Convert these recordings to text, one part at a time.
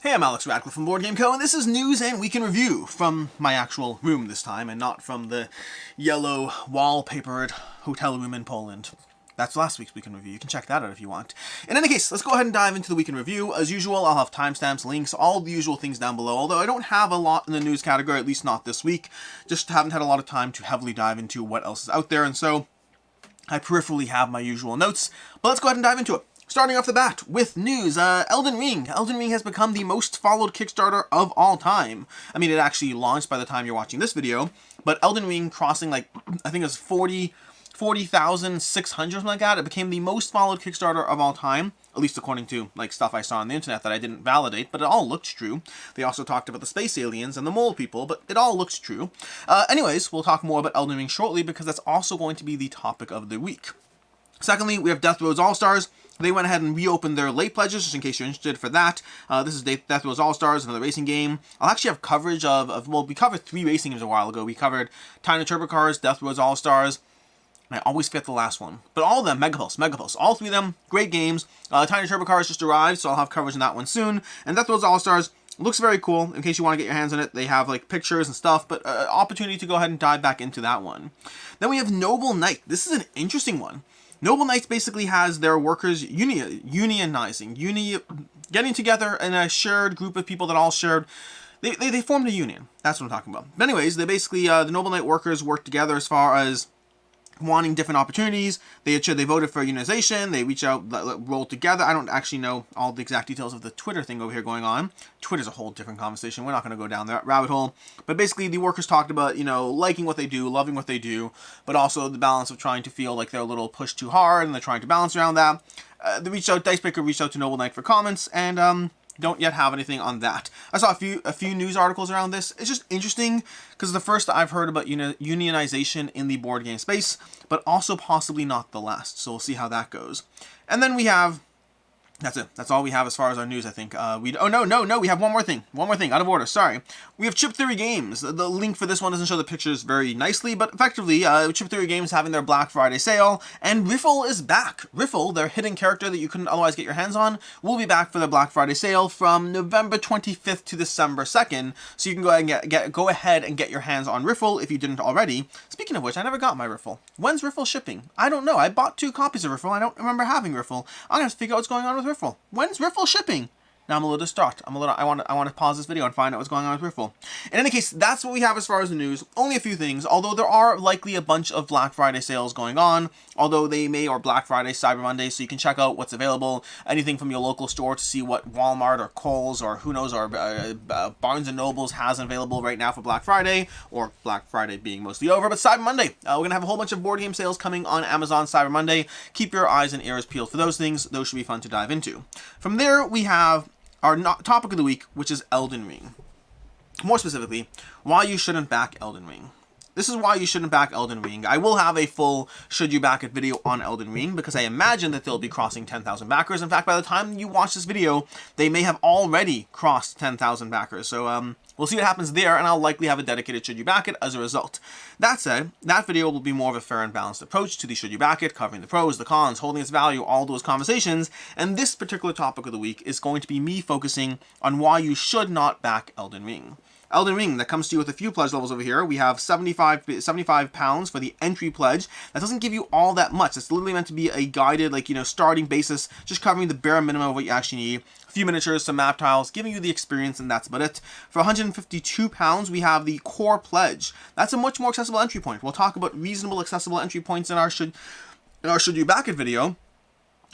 Hey, I'm Alex Radcliffe from Board Game Co, and this is news and week in review from my actual room this time, and not from the yellow wallpapered hotel room in Poland. That's last week's week in review. You can check that out if you want. In any case, let's go ahead and dive into the week in review. As usual, I'll have timestamps, links, all the usual things down below, although I don't have a lot in the news category, at least not this week. Just haven't had a lot of time to heavily dive into what else is out there, and so I peripherally have my usual notes, but let's go ahead and dive into it. Starting off the bat with news, Elden Ring. Elden Ring has become the most followed Kickstarter of all time. I mean, it actually launched by the time you're watching this video, but Elden Ring crossing, like, I think it was 40,600, something like that. It became the most followed Kickstarter of all time, at least according to, like, stuff I saw on the internet that I didn't validate, but it all looked true. They also talked about the space aliens and the mole people, but it all looks true. Anyways, we'll talk more about Elden Ring shortly, because that's also going to be the topic of the week. Secondly, we have Death Road's All-Stars. They went ahead and reopened their late pledges, just in case you're interested for that. This is Death Road's All-Stars, another racing game. I'll actually have coverage well, we covered 3 racing games a while ago. We covered Tiny Turbo Cars, Death Road's All-Stars, and I always forget the last one. But all of them, Megapulse. All 3 of them, great games. Tiny Turbo Cars just arrived, so I'll have coverage on that one soon. And Death Road's All-Stars looks very cool. In case you want to get your hands on it, they have like pictures and stuff, but opportunity to go ahead and dive back into that one. Then we have Noble Knight. This is an interesting one. Noble Knights basically has their workers unionizing, getting together in a shared group of people that all shared. They formed a union. That's what I'm talking about. But anyways, they basically, the Noble Knight workers work together as far as wanting different opportunities. They voted for unionization. They reach out, roll together. I don't actually know all the exact details of the Twitter thing over here going on. Twitter's a whole different conversation. We're not going to go down that rabbit hole. But basically, the workers talked about, liking what they do, loving what they do, but also the balance of trying to feel like they're a little pushed too hard, and they're trying to balance around that. Dicebreaker reached out to Noble Knight for comments, and don't yet have anything on that. I saw a few news articles around this. It's just interesting because the first I've heard about unionization in the board game space, but also possibly not the last. So we'll see how that goes. And then we have, that's it. That's all we have as far as our news, I think. We have one more thing. Out of order. Sorry. We have Chip Theory Games. The link for this one doesn't show the pictures very nicely, but effectively, Chip Theory Games having their Black Friday sale, and Riffle is back. Riffle, their hidden character that you couldn't otherwise get your hands on, will be back for their Black Friday sale from November 25th to December 2nd. So you can go ahead and get your hands on Riffle if you didn't already. Speaking of which, I never got my Riffle. When's Riffle shipping? I don't know. I bought 2 copies of Riffle. I don't remember having Riffle. I'm gonna have to figure out what's going on with Riffle. When's Riffle shipping? Now I'm a little distraught. I want to pause this video and find out what's going on with Riffle. In any case, that's what we have as far as the news. Only a few things, although there are likely a bunch of Black Friday sales going on, although they may, or Black Friday, Cyber Monday, so you can check out what's available, anything from your local store to see what Walmart or Kohl's or who knows, or Barnes & Nobles has available right now for Black Friday, or Black Friday being mostly over, but Cyber Monday. We're going to have a whole bunch of board game sales coming on Amazon Cyber Monday. Keep your eyes and ears peeled for those things. Those should be fun to dive into. From there, we have our topic of the week, which is Elden Ring. More specifically, why you shouldn't back Elden Ring. This is why you shouldn't back Elden Ring. I will have a full should you back it video on Elden Ring, because I imagine that they'll be crossing 10,000 backers. In fact, by the time you watch this video, they may have already crossed 10,000 backers. So we'll see what happens there, and I'll likely have a dedicated should you back it as a result. That said, that video will be more of a fair and balanced approach to the should you back it, covering the pros, the cons, holding its value, all those conversations. And this particular topic of the week is going to be me focusing on why you should not back Elden Ring. Elden Ring, that comes to you with a few pledge levels over here. We have 75 pounds for the entry pledge. That doesn't give you all that much. It's literally meant to be a guided, starting basis, just covering the bare minimum of what you actually need. A few miniatures, some map tiles, giving you the experience, and that's about it. For 152 pounds, we have the core pledge. That's a much more accessible entry point. We'll talk about reasonable, accessible entry points in our should you back it video.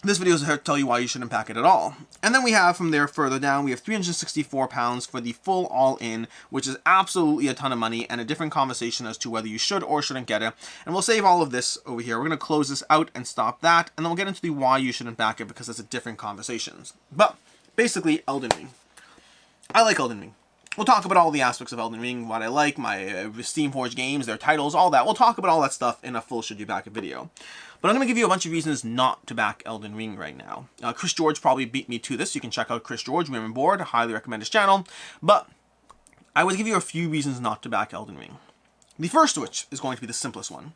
This video is here to tell you why you shouldn't pack it at all. And then we have, from there further down, we have 364 pounds for the full all-in, which is absolutely a ton of money, and a different conversation as to whether you should or shouldn't get it. And we'll save all of this over here. We're going to close this out and stop that, and then we'll get into the why you shouldn't back it, because it's a different conversations. But basically, Elden Ring. I like Elden Ring. We'll talk about all the aspects of Elden Ring, what I like, my Steamforged games, their titles, all that. We'll talk about all that stuff in a full should you back it video. But I'm going to give you a bunch of reasons not to back Elden Ring right now. Chris George probably beat me to this. You can check out Chris George, Women Board. I highly recommend his channel. But I will give you a few reasons not to back Elden Ring. The first of which is going to be the simplest one.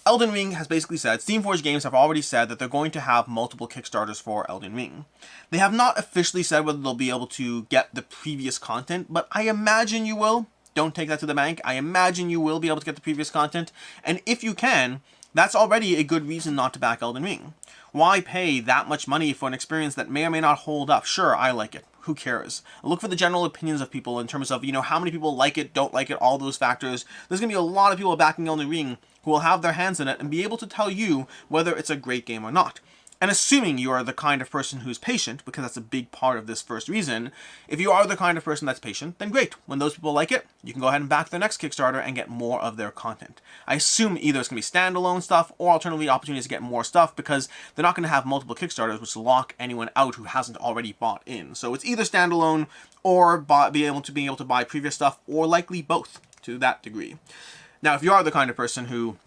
Elden Ring has basically said, Steamforged Games have already said that they're going to have multiple Kickstarters for Elden Ring. They have not officially said whether they'll be able to get the previous content, but I imagine you will. Don't take that to the bank. I imagine you will be able to get the previous content, and if you can, that's already a good reason not to back Elden Ring. Why pay that much money for an experience that may or may not hold up? Sure, I like it. Who cares? Look for the general opinions of people in terms of, how many people like it, don't like it, all those factors. There's going to be a lot of people backing Elden Ring who will have their hands in it and be able to tell you whether it's a great game or not. And assuming you are the kind of person who's patient, because that's a big part of this first reason, if you are the kind of person that's patient, then great. When those people like it, you can go ahead and back their next Kickstarter and get more of their content. I assume either it's going to be standalone stuff or alternatively opportunities to get more stuff, because they're not going to have multiple Kickstarters which lock anyone out who hasn't already bought in. So it's either standalone or being able to buy previous stuff, or likely both to that degree. Now, if you are the kind of person who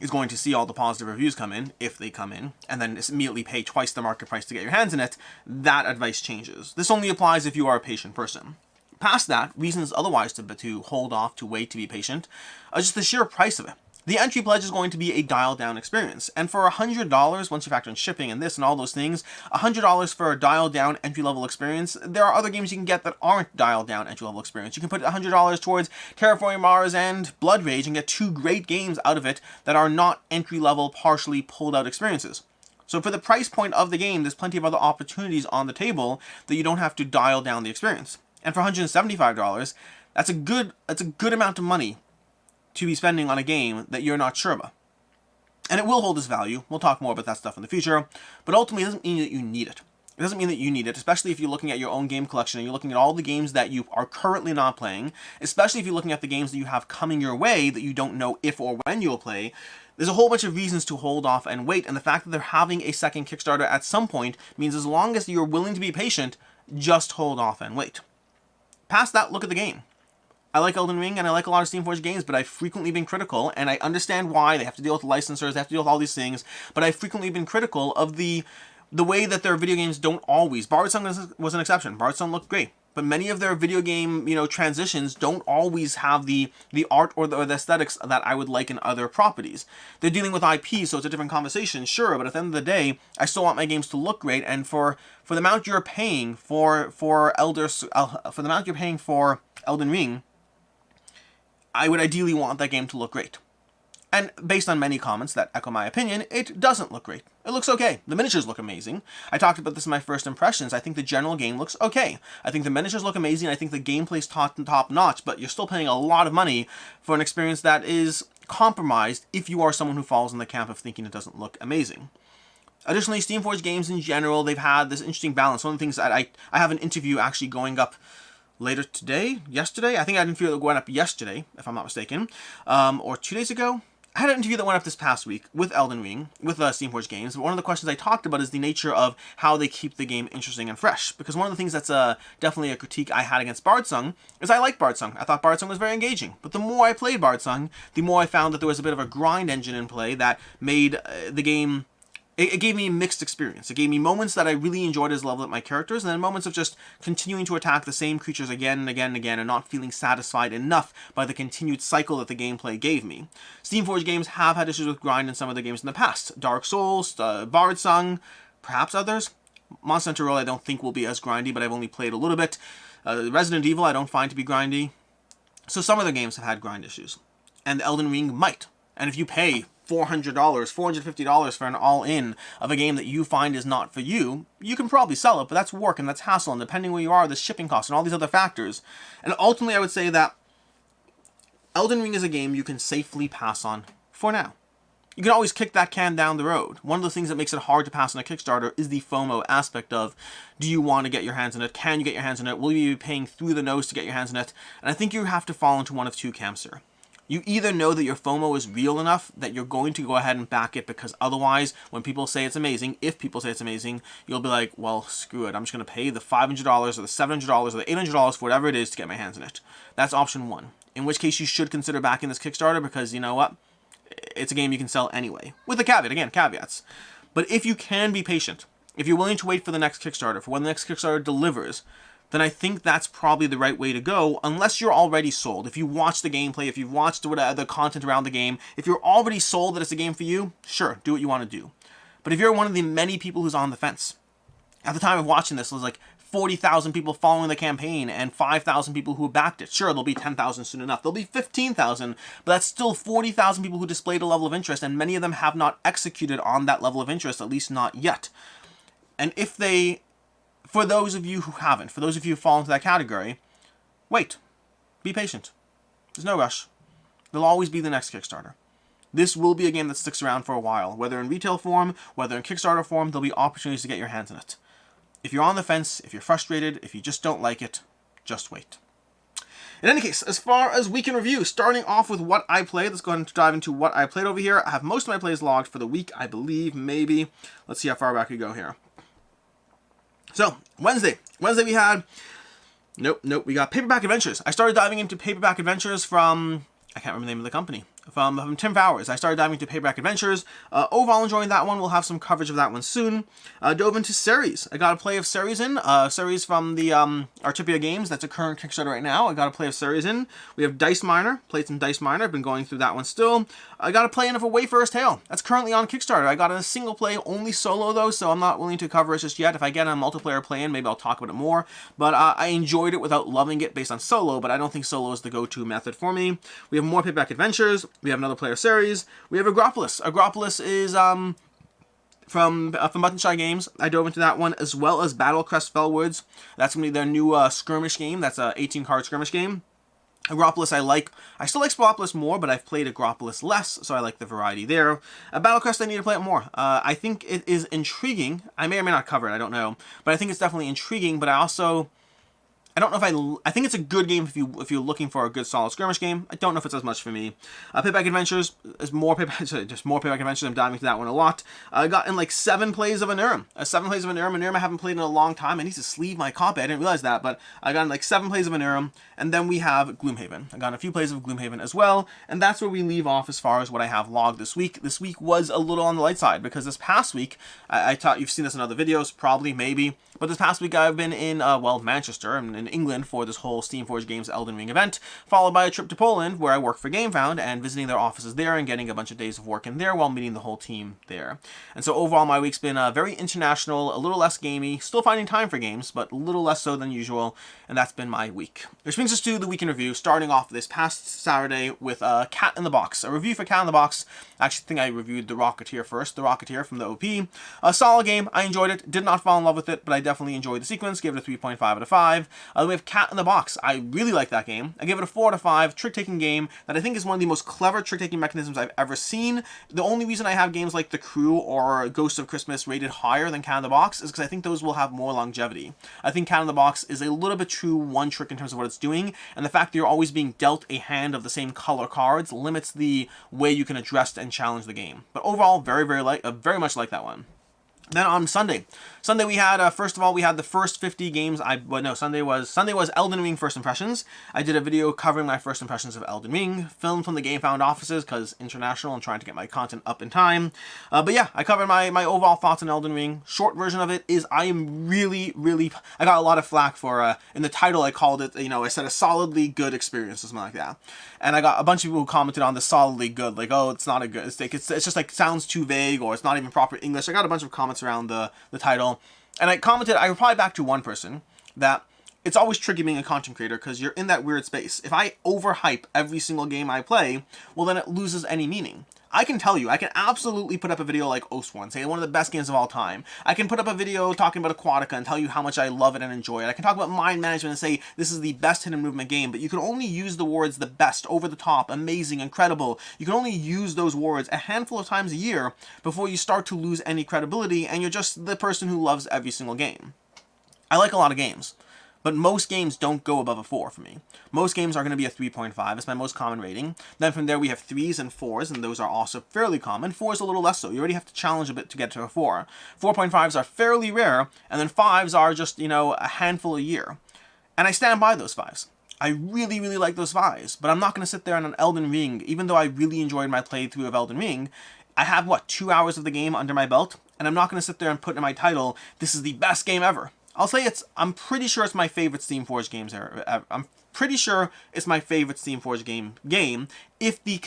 is going to see all the positive reviews come in, if they come in, and then immediately pay twice the market price to get your hands in it, that advice changes. This only applies if you are a patient person. Past that, reasons otherwise to hold off, to wait, to be patient, are just the sheer price of it. The entry pledge is going to be a dialed-down experience, and for $100, once you factor in shipping and this and all those things, $100 for a dialed-down entry-level experience, there are other games you can get that aren't dialed-down entry-level experience. You can put $100 towards Terraforming Mars and Blood Rage and get two great games out of it that are not entry-level, partially pulled-out experiences. So for the price point of the game, there's plenty of other opportunities on the table that you don't have to dial down the experience. And for $175, that's a good amount of money to be spending on a game that you're not sure about. And it will hold its value. We'll talk more about that stuff in the future. But ultimately, it doesn't mean that you need it. It doesn't mean that you need it, especially if you're looking at your own game collection and you're looking at all the games that you are currently not playing, especially if you're looking at the games that you have coming your way that you don't know if or when you'll play. There's a whole bunch of reasons to hold off and wait, and the fact that they're having a second Kickstarter at some point means as long as you're willing to be patient, just hold off and wait. Past that, look at the game. I like Elden Ring, and I like a lot of Steamforged games, but I've frequently been critical, and I understand why. They have to deal with licensors, they have to deal with all these things, but I've frequently been critical of the way that their video games don't always. Bard Song was an exception. Bard Song looked great, but many of their video game, transitions don't always have the art or the aesthetics that I would like in other properties. They're dealing with IP, so it's a different conversation, sure, but at the end of the day, I still want my games to look great, and for the amount you're paying for the amount you're paying for Elden Ring, I would ideally want that game to look great. And based on many comments that echo my opinion, it doesn't look great. It looks okay. The miniatures look amazing. I talked about this in my first impressions. I think the general game looks okay. I think the miniatures look amazing. I think the gameplay's top notch, but you're still paying a lot of money for an experience that is compromised if you are someone who falls in the camp of thinking it doesn't look amazing. Additionally, Steamforged games in general, they've had this interesting balance. One of the things that I have an interview actually going up later yesterday. I think I had an interview that went up yesterday, if I'm not mistaken, or 2 days ago. I had an interview that went up this past week with Elden Ring, with Steamforged Games. But one of the questions I talked about is the nature of how they keep the game interesting and fresh. Because one of the things that's definitely a critique I had against Bard Song is I like Bard Song. I thought Bard Song was very engaging. But the more I played Bard Song, the more I found that there was a bit of a grind engine in play that made the game. It gave me a mixed experience. It gave me moments that I really enjoyed as level up my characters, and then moments of just continuing to attack the same creatures again and again and again, and not feeling satisfied enough by the continued cycle that the gameplay gave me. Steamforged games have had issues with grind in some of the games in the past. Dark Souls, Bard Song, perhaps others. Monster Hunter World I don't think will be as grindy, but I've only played a little bit. Resident Evil I don't find to be grindy. So some of the games have had grind issues. And Elden Ring might. And if you pay $400, $450 for an all-in of a game that you find is not for you, you can probably sell it, but that's work and that's hassle, and depending where you are, the shipping costs and all these other factors. And ultimately, I would say that Elden Ring is a game you can safely pass on for now. You can always kick that can down the road. One of the things that makes it hard to pass on a Kickstarter is the FOMO aspect of, do you want to get your hands in it? Can you get your hands in it? Will you be paying through the nose to get your hands in it? And I think you have to fall into one of two camps here. You either know that your FOMO is real enough that you're going to go ahead and back it, because otherwise, when people say it's amazing, if people say it's amazing, you'll be like, well, screw it. I'm just going to pay the $500 or the $700 or the $800 for whatever it is to get my hands in it. That's option one. In which case, you should consider backing this Kickstarter, because you know what? It's a game you can sell anyway. With a caveat, again, caveats. But if you can be patient, if you're willing to wait for the next Kickstarter, for when the next Kickstarter delivers, then I think that's probably the right way to go, unless you're already sold. If you watch the gameplay, if you've watched the content around the game, if you're already sold that it's a game for you, sure, do what you want to do. But if you're one of the many people who's on the fence, at the time of watching this, there's like 40,000 people following the campaign and 5,000 people who backed it. Sure, there'll be 10,000 soon enough. There'll be 15,000, but that's still 40,000 people who displayed a level of interest, and many of them have not executed on that level of interest, at least not yet. And if they... For those of you who haven't, for those of you who fall into that category, wait. Be patient. There's no rush. There'll always be the next Kickstarter. This will be a game that sticks around for a while. Whether in retail form, whether in Kickstarter form, there'll be opportunities to get your hands in it. If you're on the fence, if you're frustrated, if you just don't like it, just wait. In any case, as far as week in review, starting off with what I played, let's go ahead and dive into what I played over here. I have most of my plays logged for the week, I believe, maybe. Let's see how far back we go here. So, Wednesday we had, nope, we got Paperback Adventures. I started diving into Paperback Adventures from, I can't remember the name of the company, from Tim Fowers. I started diving into Paperback Adventures. Overall enjoying that one. We'll have some coverage of that one soon. Dove into Ceres. I got a play of Ceres in. Ceres from the Rocketeer Games. That's a current Kickstarter right now. I got a play of Ceres in. We have Dice Miner. Played some Dice Miner. I've been going through that one still. I got a play in of A Wayfarer's Tale. That's currently on Kickstarter. I got a single play, only solo though, so I'm not willing to cover it just yet. If I get a multiplayer play in, maybe I'll talk about it more. But I enjoyed it without loving it based on solo, but I don't think solo is the go-to method for me. We have more Paperback Adventures. We have another play of Ceres. We have Agropolis. Agropolis is from Buttonshy Games. I dove into that one, as well as Battlecrest Fellwoods. That's going to be their new skirmish game. That's a 18-card skirmish game. Agropolis I like. I still like Sporopolis more, but I've played Agropolis less, so I like the variety there. Battlecrest, I need to play it more. I think it is intriguing. I may or may not cover it, I don't know. But I think it's definitely intriguing, but I don't know if I think it's a good game if you're looking for a good solid skirmish game. I don't know if it's as much for me. Paperback Adventures is more Paperback Adventures. I'm diving into that one a lot. I got in like 7 plays of Anurim. 7 plays of Anurim. Anurim I haven't played in a long time. I need to sleeve my copy. I didn't realize that, but I got in like 7 plays of Anurim. And then we have Gloomhaven. I got in a few plays of Gloomhaven as well. And that's where we leave off as far as what I have logged this week. This week was a little on the light side because this past week, I thought you've seen this in other videos, probably, maybe. But this past week I've been in, Manchester and in England for this whole Steamforged Games Elden Ring event, followed by a trip to Poland where I work for GameFound and visiting their offices there and getting a bunch of days of work in there while meeting the whole team there. And so overall my week's been very international, a little less gamey, still finding time for games, but a little less so than usual, and that's been my week. Which brings us to the week in review, starting off this past Saturday with Cat in the Box. A review for Cat in the Box. I actually think I reviewed the Rocketeer first, the Rocketeer from the OP. A solid game, I enjoyed it, did not fall in love with it, but I definitely enjoyed the sequence, gave it a 3.5 out of 5. We have Cat in the Box. I really like that game. I gave it a 4 out of 5, trick-taking game that I think is one of the most clever trick-taking mechanisms I've ever seen. The only reason I have games like The Crew or Ghost of Christmas rated higher than Cat in the Box is because I think those will have more longevity. I think Cat in the Box is a little bit true one trick in terms of what it's doing, and the fact that you're always being dealt a hand of the same color cards limits the way you can address and challenge the game. But overall, very much like that one. Then on Sunday we had, first of all, we had the first 50 games. Sunday was Elden Ring First Impressions. I did a video covering my first impressions of Elden Ring, filmed from the GameFound offices, because international and trying to get my content up in time. But yeah, I covered my overall thoughts on Elden Ring. Short version of it is I am really, I got a lot of flack for, in the title I called it, I said a solidly good experience or something like that. And I got a bunch of people who commented on the solidly good, like, oh, it's not a good, it's just like, sounds too vague, or it's not even proper English. I got a bunch of comments around the title, and I replied back to one person that it's always tricky being a content creator because you're in that weird space. If I overhype every single game I play, well then it loses any meaning. I can tell you, I can absolutely put up a video like Oathsworn, say one of the best games of all time. I can put up a video talking about Aquatica and tell you how much I love it and enjoy it. I can talk about Mind Management and say this is the best hidden movement game, but you can only use the words the best, over the top, amazing, incredible. You can only use those words a handful of times a year before you start to lose any credibility and you're just the person who loves every single game. I like a lot of games, but most games don't go above a 4 for me. Most games are going to be a 3.5. It's my most common rating. Then from there we have 3s and 4s, and those are also fairly common. 4 is a little less so. You already have to challenge a bit to get to a 4. 4.5s are fairly rare, and then 5s are just, a handful a year. And I stand by those 5s. I really like those 5s, but I'm not going to sit there on an Elden Ring, even though I really enjoyed my playthrough of Elden Ring. I have, 2 hours of the game under my belt, and I'm not going to sit there and put in my title, this is the best game ever. I'll say I'm pretty sure it's my favorite Steamforged games ever. I'm pretty sure it's my favorite Steamforged game if the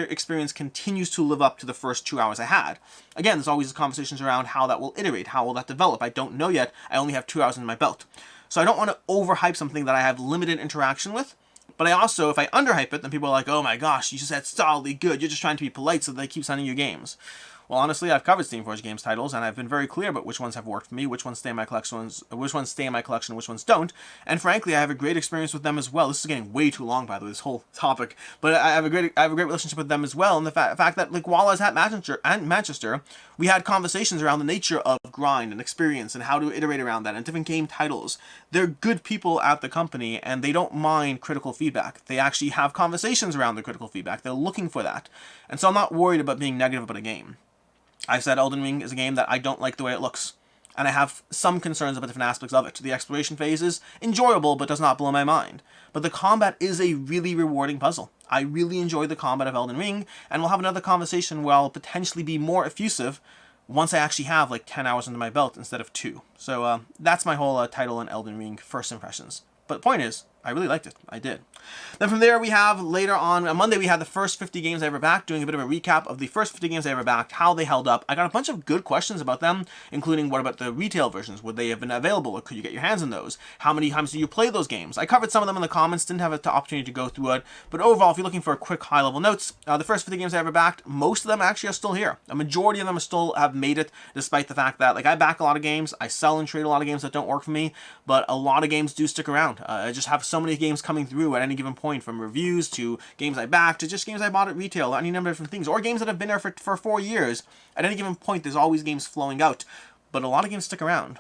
experience continues to live up to the first 2 hours I had. Again, there's always conversations around how that will iterate, how will that develop. I don't know yet. I only have 2 hours in my belt. So I don't want to overhype something that I have limited interaction with. But I also, if I underhype it, then people are like, oh my gosh, you just said solidly good. You're just trying to be polite so they keep sending you games. Well, honestly, I've covered Steamforged Games titles, and I've been very clear about which ones have worked for me, which ones stay in my collection, which ones don't. And frankly, I have a great experience with them as well. This is getting way too long, by the way, this whole topic. But I have a great relationship with them as well. And the fact that, like, while I was at Manchester, we had conversations around the nature of grind and experience and how to iterate around that and different game titles. They're good people at the company, and they don't mind critical feedback. They actually have conversations around the critical feedback. They're looking for that. And so I'm not worried about being negative about a game. I said Elden Ring is a game that I don't like the way it looks, and I have some concerns about different aspects of it. The exploration phase is enjoyable, but does not blow my mind. But the combat is a really rewarding puzzle. I really enjoy the combat of Elden Ring, and we'll have another conversation where I'll potentially be more effusive once I actually have like 10 hours under my belt instead of 2. So that's my whole title in Elden Ring first impressions. But the point is, I really liked it. I did. Then from there, we have later on Monday, we had the first 50 games I ever backed, doing a bit of a recap of the first 50 games I ever backed, how they held up. I got a bunch of good questions about them, including what about the retail versions? Would they have been available, or could you get your hands on those? How many times do you play those games? I covered some of them in the comments, didn't have the opportunity to go through it, but overall, if you're looking for a quick high-level notes, the first 50 games I ever backed, most of them actually are still here. A majority of them still have made it, despite the fact that, like, I back a lot of games, I sell and trade a lot of games that don't work for me, but a lot of games do stick around. I just have so many games coming through at any given point, from reviews to games I backed to just games I bought at retail, any number of different things, or games that have been there for 4 years. At any given point, there's always games flowing out, but a lot of games stick around.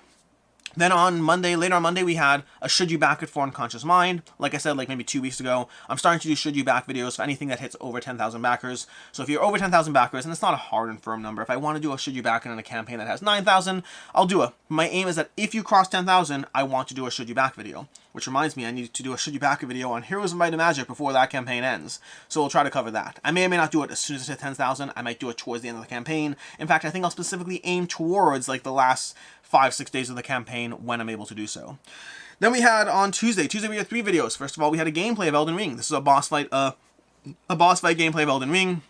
Then later on Monday, we had a Should You Back It for Unconscious Mind. Like I said, like maybe 2 weeks ago, I'm starting to do Should You Back videos for anything that hits over 10,000 backers. So if you're over 10,000 backers, and it's not a hard and firm number, if I want to do a Should You Back It in a campaign that has 9,000, I'll do it. My aim is that if you cross 10,000, I want to do a Should You Back video. Which reminds me, I need to do a Should You Back It video on Heroes of Might and Magic before that campaign ends. So we'll try to cover that. I may or may not do it as soon as it hits 10,000. I might do it towards the end of the campaign. In fact, I think I'll specifically aim towards like the last 5-6 days of the campaign when I'm able to do so. Then we had on Tuesday we had 3 videos. First of all, we had a gameplay of Elden Ring. This is a boss fight gameplay of Elden Ring.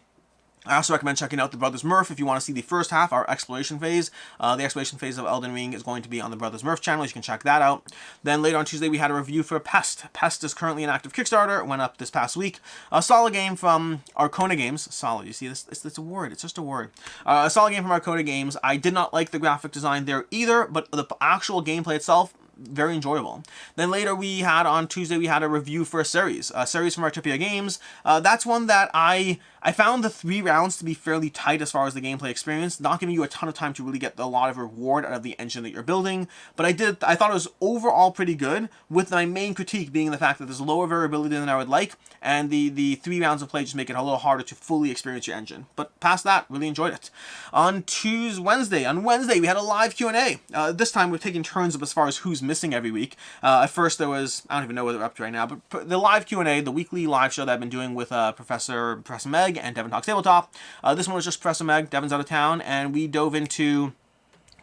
I also recommend checking out the Brothers Murph if you want to see the first half, our exploration phase. The exploration phase of Elden Ring is going to be on the Brothers Murph channel. You can check that out. Then later on Tuesday, we had a review for Pest. Pest is currently an active Kickstarter. It went up this past week. A solid game from Arcona Games. Solid. You see, it's a word. It's just a word. A solid game from Arcona Games. I did not like the graphic design there either, but the actual gameplay itself, very enjoyable. Then later on Tuesday, we had a review for Ceres. Ceres from Rocketeer Games. That's one that I found the 3 rounds to be fairly tight as far as the gameplay experience, not giving you a ton of time to really get a lot of reward out of the engine that you're building, but I thought it was overall pretty good, with my main critique being the fact that there's lower variability than I would like, and the 3 rounds of play just make it a little harder to fully experience your engine. But past that, really enjoyed it. On Wednesday, we had a live Q&A. This time we're taking turns up as far as who's missing every week. At first there was, I don't even know what they're up to right now, but the live Q&A, the weekly live show that I've been doing with Professor Meg and Devin Talks Tabletop. This one was just Professor Meg. Devin's out of town, and we dove into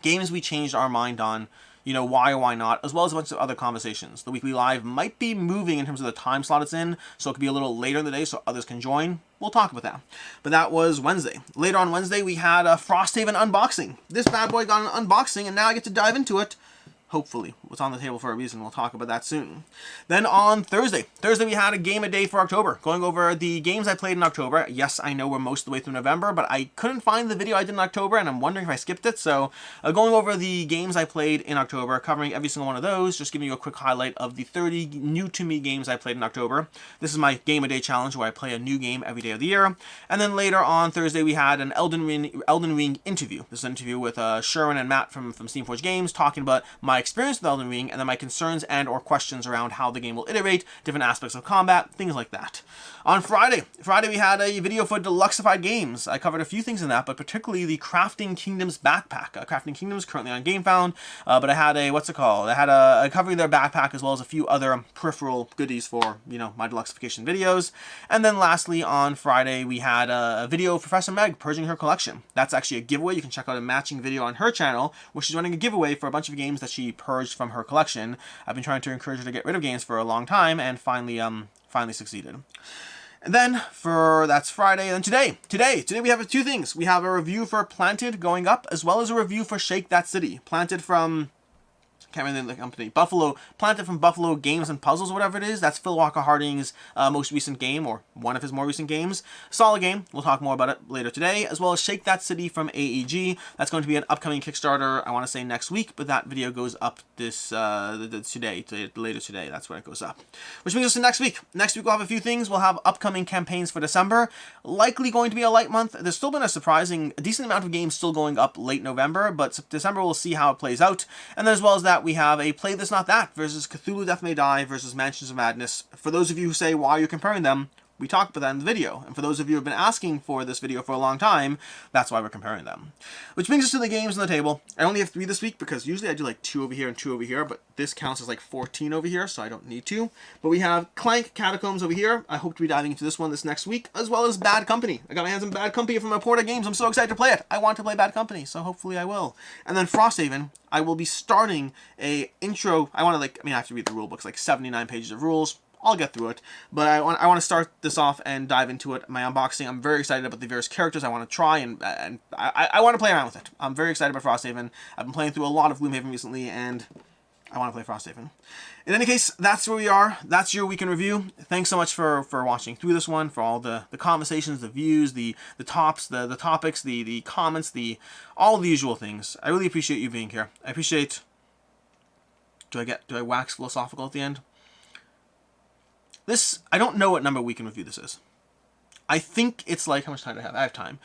games we changed our mind on, you know, why or why not, as well as a bunch of other conversations. The weekly live might be moving in terms of the time slot it's in, so it could be a little later in the day so others can join. We'll talk about that. But that was Wednesday. Later on Wednesday, we had a Frosthaven unboxing. This bad boy got an unboxing, and now I get to dive into it. Hopefully. It's on the table for a reason. We'll talk about that soon. Then on Thursday we had a game a day for October, going over the games I played in October. Yes, I know we're most of the way through November, but I couldn't find the video I did in October, and I'm wondering if I skipped it. So going over the games I played in October, covering every single one of those, just giving you a quick highlight of the 30 new-to-me games I played in October. This is my game a day challenge, where I play a new game every day of the year. And then later on Thursday, we had an Elden Ring interview. This is an interview with Sherwin and Matt from Steamforged Games, talking about my experience with Elden Ring, and then my concerns and or questions around how the game will iterate, different aspects of combat, things like that. On Friday we had a video for Deluxified Games. I covered a few things in that, but particularly the Crafting Kingdoms backpack. Crafting Kingdoms currently on GameFound, but I had a covering their backpack, as well as a few other peripheral goodies for, you know, my Deluxification videos. And then lastly, on Friday, we had a video of Professor Meg purging her collection. That's actually a giveaway. You can check out a matching video on her channel, where she's running a giveaway for a bunch of games that she be purged from her collection. I've been trying to encourage her to get rid of games for a long time, and finally succeeded. And then that's Friday. And then today we have two things. We have a review for Planted going up, as well as a review for Shake That City. Planted from, can't remember the company, Planted from Buffalo Games and Puzzles, or whatever it is. That's Phil Walker Harding's most recent game, or one of his more recent games. Solid game. We'll talk more about it later today, as well as Shake That City from AEG. That's going to be an upcoming Kickstarter, I want to say next week, but that video goes up later today. That's when it goes up. Which brings us to next week. Next week we'll have a few things. We'll have upcoming campaigns for December. Likely going to be a light month. There's still been a decent amount of games still going up late November, but December we'll see how it plays out. And then as well as that, we have a Play This Not That versus Cthulhu Death May Die versus Mansions of Madness. For those of you who say, why are you comparing them? We talked about that in the video. And for those of you who have been asking for this video for a long time, that's why we're comparing them. Which brings us to the games on the table. I only have 3 this week because usually I do like 2 over here and 2 over here, but this counts as like 14 over here, so I don't need to. But we have Clank Catacombs over here. I hope to be diving into this one this next week, as well as Bad Company. I got my hands on Bad Company from my Porta Games. I'm so excited to play it. I want to play Bad Company, so hopefully I will. And then Frosthaven, I will be starting a intro. I have to read the rule books, like 79 pages of rules. I'll get through it, but I want to start this off and dive into it. My unboxing, I'm very excited about the various characters I want to try, and I want to play around with it. I'm very excited about Frosthaven. I've been playing through a lot of Gloomhaven recently, and I want to play Frosthaven. In any case, that's where we are. That's your week in review. Thanks so much for watching through this one, for all the conversations, the views, the tops, the topics, the comments, all the usual things. I really appreciate you being here. I appreciate... Do I wax philosophical at the end? I don't know what number week in review this is. I think it's like, how much time do I have? I have time.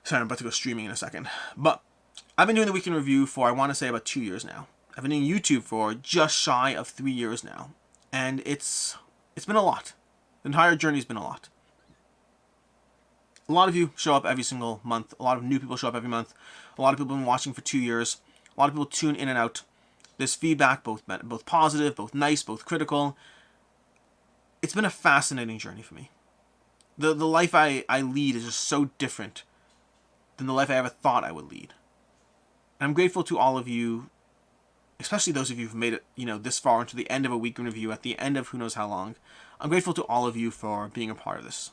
Sorry, I'm about to go streaming in a second. But I've been doing the week in review for, I want to say, about 2 years now. I've been doing YouTube for just shy of 3 years now. And it's been a lot. The entire journey's been a lot. A lot of you show up every single month. A lot of new people show up every month. A lot of people have been watching for 2 years. A lot of people tune in and out. There's feedback, both positive, both nice, both critical. It's been a fascinating journey for me. The life I lead is just so different than the life I ever thought I would lead. And I'm grateful to all of you, especially those of you who've made it, this far into the end of a week in review, at the end of who knows how long. I'm grateful to all of you for being a part of this.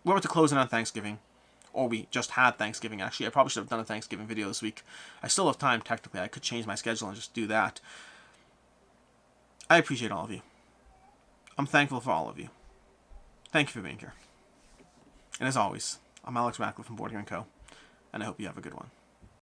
We're about to close in on Thanksgiving. Or we just had Thanksgiving, actually. I probably should have done a Thanksgiving video this week. I still have time, technically. I could change my schedule and just do that. I appreciate all of you. I'm thankful for all of you. Thank you for being here. And as always, I'm Alex Ratcliffe from Board Game & Co. And I hope you have a good one.